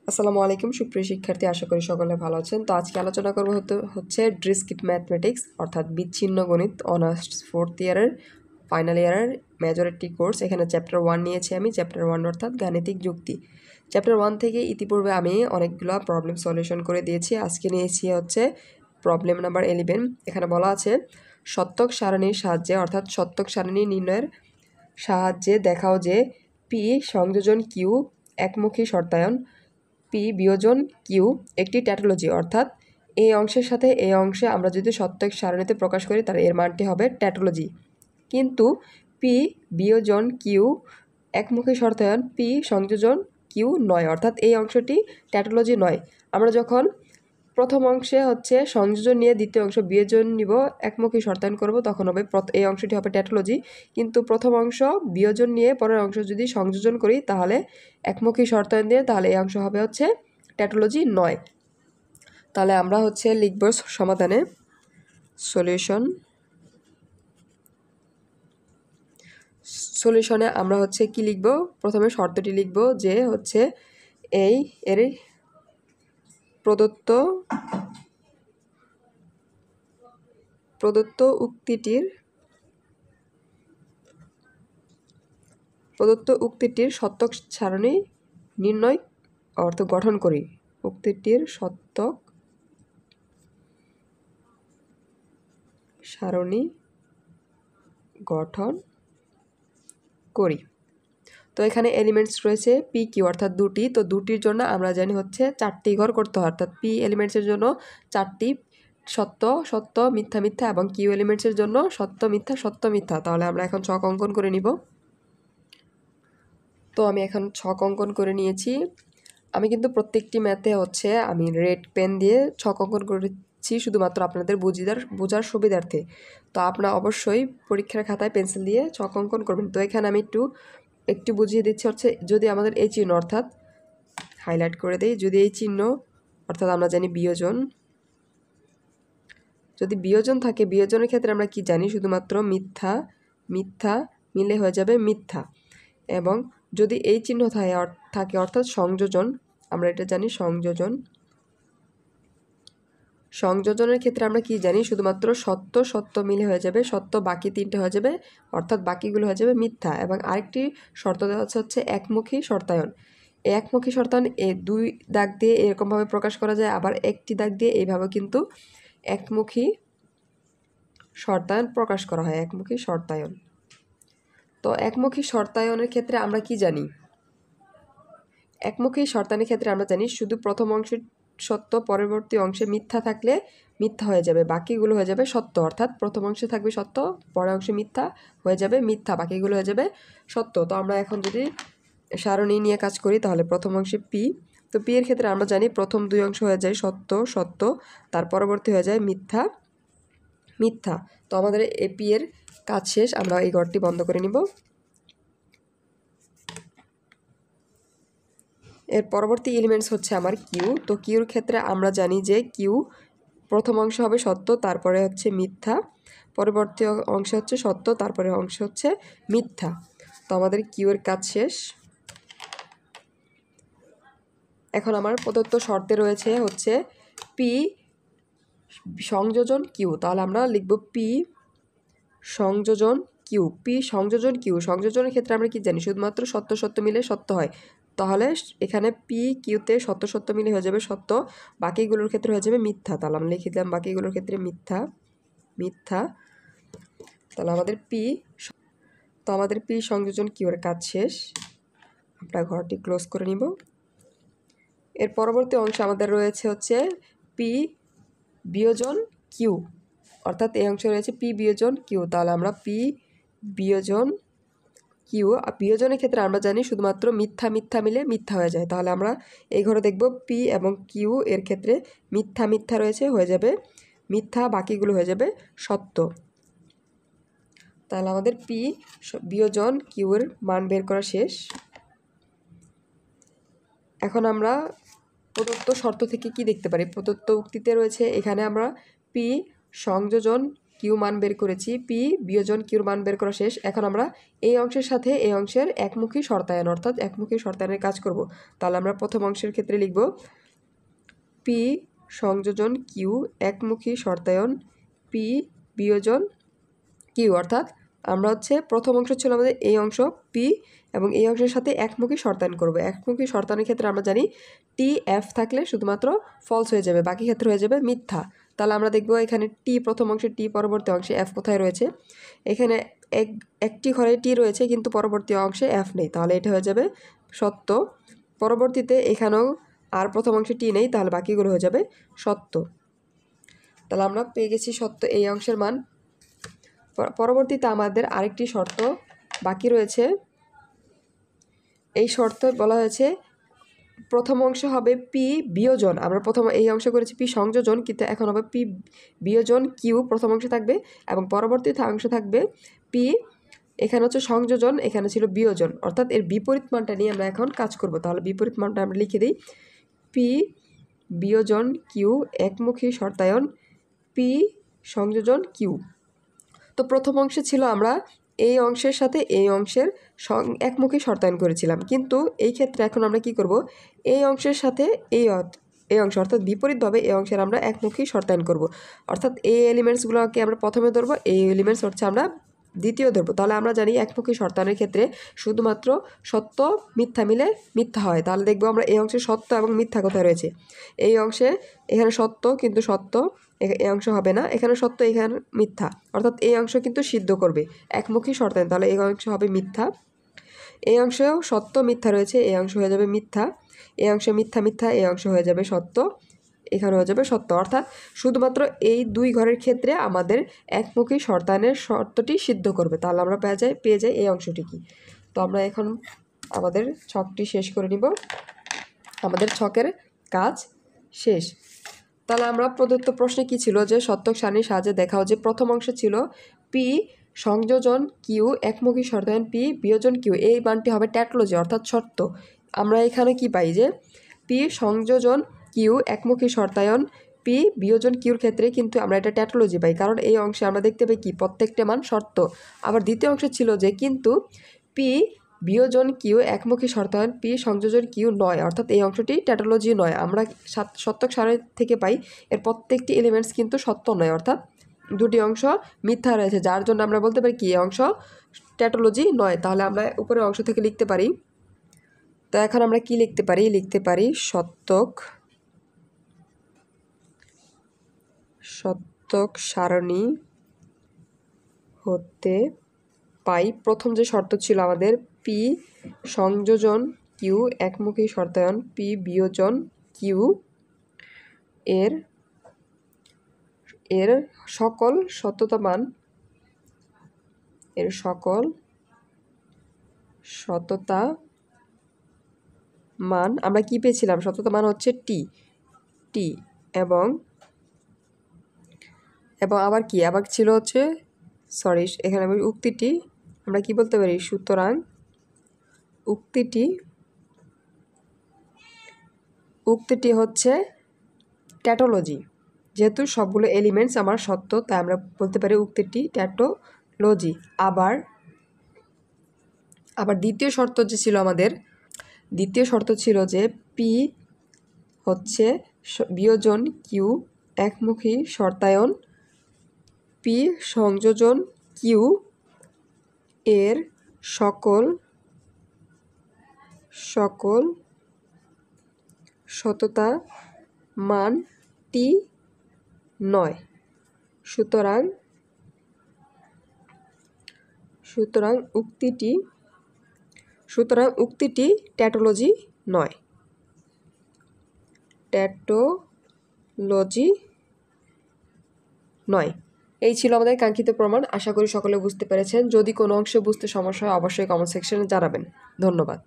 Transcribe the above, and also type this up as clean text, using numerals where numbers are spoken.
আসসালামু আলাইকুম সুপ্রিয় শিক্ষার্থী, আশা করি সকলে ভালো আছেন। তো আজকে আলোচনা করব হচ্ছে ডিসক্রিট ম্যাথমেটিক্স অর্থাৎ বিচ্ছিন্ন গণিত অনার্স 4th ইয়ারের ফাইনাল ইয়ারের মেজরিটি কোর্স। এখানে চ্যাপ্টার 1 নিয়েছি আমি, চ্যাপ্টার 1 অর্থাৎ গাণিতিক যুক্তি। চ্যাপ্টার 1 থেকে ইতিপূর্বে আমি অনেকগুলো প্রবলেম সলিউশন করে দিয়েছি। আজকে নিয়েছি হচ্ছে প্রবলেম নাম্বার 11। এখানে বলা আছে সত্যক সারণীর সাহায্যে অর্থাৎ সত্যক সারণী নির্ণয়ের সাহায্যে দেখাও যে পি সংযোজন কিউ একমুখী শর্তায়ন পি বিয়োজন কিউ একটি ট্যাটোলজি, অর্থাৎ এই অংশের সাথে এই অংশে আমরা যদি সত্যক সারণীতে প্রকাশ করি তাহলে এর মানটি হবে ট্যাটোলজি। কিন্তু পি বিয়োজন কিউ একমুখী শর্তায়ন পি সংযোজন কিউ নয়, অর্থাৎ এই অংশটি ট্যাটোলজি নয়। আমরা যখন প্রথম অংশে হচ্ছে সংযোজন নিয়ে দ্বিতীয় অংশ বিয়োজন নিব, একমুখী শর্তায়ন করব, তখন হবে এই অংশটি হবে ট্যাটোলজি। কিন্তু প্রথম অংশ বিয়োজন নিয়ে পরের অংশ যদি সংযোজন করি তাহলে একমুখী শর্তায়ন দিয়ে তাহলে এই অংশ হবে হচ্ছে ট্যাটোলজি নয়। তাহলে আমরা হচ্ছে লিখব সমাধানে সলিউশনে আমরা হচ্ছে কি লিখব, প্রথমে শর্তটি লিখব যে হচ্ছে এর প্রদত্ত উক্তিটির সত্যক সারণী নির্ণয় অর্থ গঠন করি। উক্তিটির সত্যক সারণী গঠন করি। তো এখানে এলিমেন্টস রয়েছে পি কিউ অর্থাৎ দুটি। তো দুটির জন্য আমরা জানি হচ্ছে 4টি ঘর করতে হয়, অর্থাৎ পি এলিমেন্টসের জন্য 4টি সত্য সত্য মিথ্যা মিথ্যা এবং কিউ এলিমেন্টসের জন্য সত্য মিথ্যা সত্য মিথ্যা। তাহলে আমরা এখন ছক অঙ্কন করে নিব। তো আমি এখন ছক অঙ্কন করে নিয়েছি। আমি কিন্তু প্রত্যেকটি ম্যাথে হচ্ছে আমি রেড পেন দিয়ে ছক অঙ্কন করেছি শুধুমাত্র আপনাদের বোঝার সুবিধার্থে। তো আপনারা অবশ্যই পরীক্ষার খাতায় পেন্সিল দিয়ে ছক অঙ্কন করবেন। তো এখানে আমি একটু বুঝিয়ে দিচ্ছি হচ্ছে যদি আমাদের এই চিহ্ন অর্থাৎ হাইলাইট করে দিই, যদি এই চিহ্ন অর্থাৎ আমরা জানি বিয়োজন, যদি বিয়োজন থাকে বিয়োজনের ক্ষেত্রে আমরা কি জানি শুধুমাত্র মিথ্যা মিথ্যা মিলে হয়ে যাবে মিথ্যা। এবং যদি এই চিহ্ন থাকে অর্থাৎ সংযোজন, আমরা এটা জানি সংযোজনের ক্ষেত্রে আমরা কি জানি শুধুমাত্র সত্য সত্য মিলে হয়ে যাবে সত্য, বাকি তিনটে হয়ে যাবে অর্থাৎ বাকিগুলো হয়ে যাবে মিথ্যা। এবং আরেকটি শর্ত দেওয়া হচ্ছে একমুখী শর্তায়ন। এই একমুখী শর্তায়ন দুই দাগ দিয়ে এরকমভাবে প্রকাশ করা যায়, আবার একটি দাগ দিয়ে এইভাবে কিন্তু একমুখী শর্তায়ন প্রকাশ করা হয়, একমুখী শর্তায়ন। তো একমুখী শর্তায়নের ক্ষেত্রে আমরা কি জানি, একমুখী শর্তায়নের ক্ষেত্রে আমরা জানি শুধু প্রথম অংশের সত্য, পরবর্তী অংশে মিথ্যা থাকলে মিথ্যা হয়ে যাবে, বাকিগুলো হয়ে যাবে সত্য। অর্থাৎ প্রথম অংশে থাকবে সত্য, পরের অংশে মিথ্যা হয়ে যাবে মিথ্যা, বাকিগুলো হয়ে যাবে সত্য। তো আমরা এখন যদি সারণী নিয়ে কাজ করি তাহলে প্রথম অংশে পি, তো পি এর ক্ষেত্রে আমরা জানি প্রথম দুই অংশ হয়ে যায় সত্য সত্য, তার পরবর্তী হয়ে যায় মিথ্যা মিথ্যা। তো আমাদের এই পি এর কাজ শেষ, আমরা এই ঘরটি বন্ধ করে নিব। এর পরবর্তী এলিমেন্টস হচ্ছে আমার কিউ। তো কিউর ক্ষেত্রে আমরা জানি যে কিউ প্রথম অংশ হবে সত্য, তারপরে হচ্ছে মিথ্যা, পরবর্তী অংশ হচ্ছে সত্য, তারপরে অংশ হচ্ছে মিথ্যা। তো আমাদের কিউর কাজ শেষ। এখন আমার প্রদত্ত শর্তে রয়েছে হচ্ছে পি সংযোজন কিউ, তাহলে আমরা লিখব পি সংযোজন কিউ। পি সংযোজন কিউ, সংযোজনের ক্ষেত্রে আমরা কি জানি শুধুমাত্র সত্য সত্য মিলে সত্য হয়। তাহলে এখানে পি কিউতে সত্য সত্য মিলে হয়ে যাবে সত্য, বাকিগুলোর ক্ষেত্রে হয়ে যাবে মিথ্যা। তাহলে আমরা লিখে দিলাম বাকিগুলোর ক্ষেত্রে মিথ্যা মিথ্যা। তাহলে আমাদের পি সংযোজন কিউর কাজ শেষ, আমরা ঘরটি ক্লোজ করে নিব। এর পরবর্তী অংশ আমাদের রয়েছে হচ্ছে পি বিয়োজন কিউ, অর্থাৎ এই অংশ রয়েছে পি বিয়োজন কিউ। তাহলে আমরা পি বিয়োজন কিউ, বিয়োজনের ক্ষেত্রে আমরা জানি শুধুমাত্র মিথ্যা মিথ্যা মিলে মিথ্যা হয়ে যায়। তাহলে আমরা এই ঘরে দেখব পি এবং কিউ এর ক্ষেত্রে মিথ্যা মিথ্যা রয়েছে, হয়ে যাবে মিথ্যা, বাকিগুলো হয়ে যাবে সত্য। তাহলে আমাদের পি বিয়োজন কিউ এর মান বের করা শেষ। এখন আমরা প্রদত্ত শর্ত থেকে কি দেখতে পারি, প্রদত্ত উক্তিতে রয়েছে এখানে আমরা পি সংযোজন কিউ মান বের করেছি, পি বিয়োজন কিউর মান বের করা শেষ। এখন আমরা এই অংশের সাথে এই অংশের একমুখী শর্তায়ন অর্থাৎ একমুখী শর্তায়নের কাজ করব। তাহলে আমরা প্রথম অংশের ক্ষেত্রে লিখব পি সংযোজন কিউ একমুখী শর্তায়ন পি বিয়োজন কিউ, অর্থাৎ আমরা প্রথম অংশ ছিল আমাদের এই অংশ পি এবং এই অংশের সাথে একমুখী শর্তায়ন করব। একমুখী শর্তায়নের ক্ষেত্রে আমরা জানি টি এফ থাকলে শুধুমাত্র ফলস হয়ে যাবে, বাকি ক্ষেত্রে হয়ে যাবে মিথ্যা। তাহলে আমরা দেখব এখানে টি প্রথম অংশে, টি পরবর্তী অংশে এফ কোথায় রয়েছে। এখানে একটি ঘরে টি রয়েছে কিন্তু পরবর্তী অংশে এফ নেই, তাহলে এটা হয়ে যাবে সত্য। পরবর্তীতে এখানেও আর প্রথম অংশে টি নেই, তাহলে বাকিগুলো হয়ে যাবে সত্য। তাহলে আমরা পেয়ে গেছি সত্য এই অংশের মান। পরবর্তীতে আমাদের আরেকটি শর্ত বাকি রয়েছে। এই শর্ত বলা হয়েছে প্রথম অংশ হবে পি বিয়োজন, আমরা প্রথম এই অংশ করেছি পি সংযোজন, কিন্তু এখন হবে পি বিয়োজন কিউ প্রথম অংশে থাকবে এবং পরবর্তী অংশ থাকবে পি, এখানে সংযোজন, এখানে ছিল বিয়োজন, অর্থাৎ এর বিপরীত মানটা নিয়ে আমরা এখন কাজ করব। তাহলে বিপরীত মানটা আমরা লিখে দিই পি বিয়োজন কিউ একমুখী শর্তায়ন পি সংযোজন কিউ। তো প্রথম অংশে ছিল আমরা এই অংশের সাথে এই অংশের একমুখী শর্তায়ন করেছিলাম, কিন্তু এই ক্ষেত্রে এখন আমরা কি করব, এই অংশের সাথে এই অংশ অর্থাৎ বিপরীতভাবে এই অংশের আমরা একমুখী শর্তায়ন করব। অর্থাৎ এই এলিমেন্টসগুলোকে আমরা প্রথমে ধরবো, এই এলিমেন্টস আমরা দ্বিতীয় ধরবো। তাহলে আমরা জানি একমুখী শর্তায়নের ক্ষেত্রে শুধুমাত্র সত্য মিথ্যা মিলে মিথ্যা হয়। তাহলে দেখবো আমরা এই অংশে সত্য এবং মিথ্যা কোথায় রয়েছে। এই অংশে এখানে সত্য কিন্তু সত্য, এই অংশ হবে না, এখানে সত্য এখানে মিথ্যা, অর্থাৎ এই অংশ কিন্তু সিদ্ধ করবে একমুখী শর্তায়ন, তাহলে এই অংশ হবে মিথ্যা। এই অংশেও সত্য মিথ্যা রয়েছে, এই অংশ হয়ে যাবে মিথ্যা, এই অংশে মিথ্যা মিথ্যা, এই অংশ হয়ে যাবে সত্য, এখানে হয়ে যাবে সত্য। অর্থাৎ শুধুমাত্র এই দুই ঘরের ক্ষেত্রে আমাদের একমুখী শর্তায়নের শর্তটি সিদ্ধ করবে। তাহলে আমরা পেয়ে যাই এই অংশটি কি। তো আমরা এখন আমাদের ছকটি শেষ করে নিব, আমাদের ছকের কাজ শেষ। তাহলে আমরা প্রদত্ত প্রশ্নে কি ছিল যে সত্যক সারণীর সাহায্যে দেখাও যে প্রথম অংশে ছিল পি সংযোজন কিউ একমুখী শর্তায়ন পি বিয়োজন কিউ, এই মানটি হবে ট্যাটলজি অর্থাৎ শর্ত। আমরা এখানে কি পাই যে পি সংযোজন কিউ একমুখী শর্তায়ন পি বিয়োজন কিউর ক্ষেত্রে কিন্তু আমরা এটা ট্যাটলজি পাই, কারণ এই অংশে আমরা দেখতে পাই কি প্রত্যেকটা মান শর্ত। আবার দ্বিতীয় অংশে ছিল যে কিন্তু পি বিয়োজন কিউ একমুখী শর্তায়ন পি সংযোজন কিউ নয়, অর্থাৎ এই অংশটি ট্যাটলজি নয়। আমরা সত্যক সারণী থেকে পাই এর প্রত্যেকটি এলিমেন্টস কিন্তু সত্য নয়, অর্থাৎ দুটি অংশ মিথ্যা রয়েছে, যার জন্য আমরা বলতে পারি কি এই অংশ ট্যাটলজি নয়। তাহলে আমরা উপরের অংশ থেকে লিখতে পারি। তো এখন আমরা কি লিখতে পারি সত্যক সারণী হতে পাই প্রথম যে শর্ত ছিল আমাদের পি সংযোজন কিউ একমুখী শর্তায়ন পি বিয়োজন কিউ এর সকল সত্যতা মান, এর সকল সত্যতা মান আমরা কি পেয়েছিলাম, সত্যতা মান হচ্ছে টি এবং আবার কি আবার ছিল এখানে আমি উক্তিটি আমরা কি বলতে পারি, সুতরাং উক্তিটি হচ্ছে ট্যাটোলজি। যেহেতু সবগুলো এলিমেন্টস আমার সত্য, তাই আমরা বলতে পারি উক্তিটি ট্যাটোলজি। আবার দ্বিতীয় শর্ত যে ছিল আমাদের, দ্বিতীয় শর্ত ছিল যে পি হচ্ছে বিয়োজন কিউ একমুখী শর্তায়ন পি সংযোজন কিউ এর সকল সত্যতা মান টি নয়। সুতরাং উক্তিটি ট্যাটোলজি নয়। এই ছিল আমাদের কাঙ্ক্ষিত প্রমাণ। আশা করি সকলে বুঝতে পেরেছেন। যদি কোনো অংশে বুঝতে সমস্যা হয় অবশ্যই কমেন্ট সেকশনে জানাবেন। ধন্যবাদ।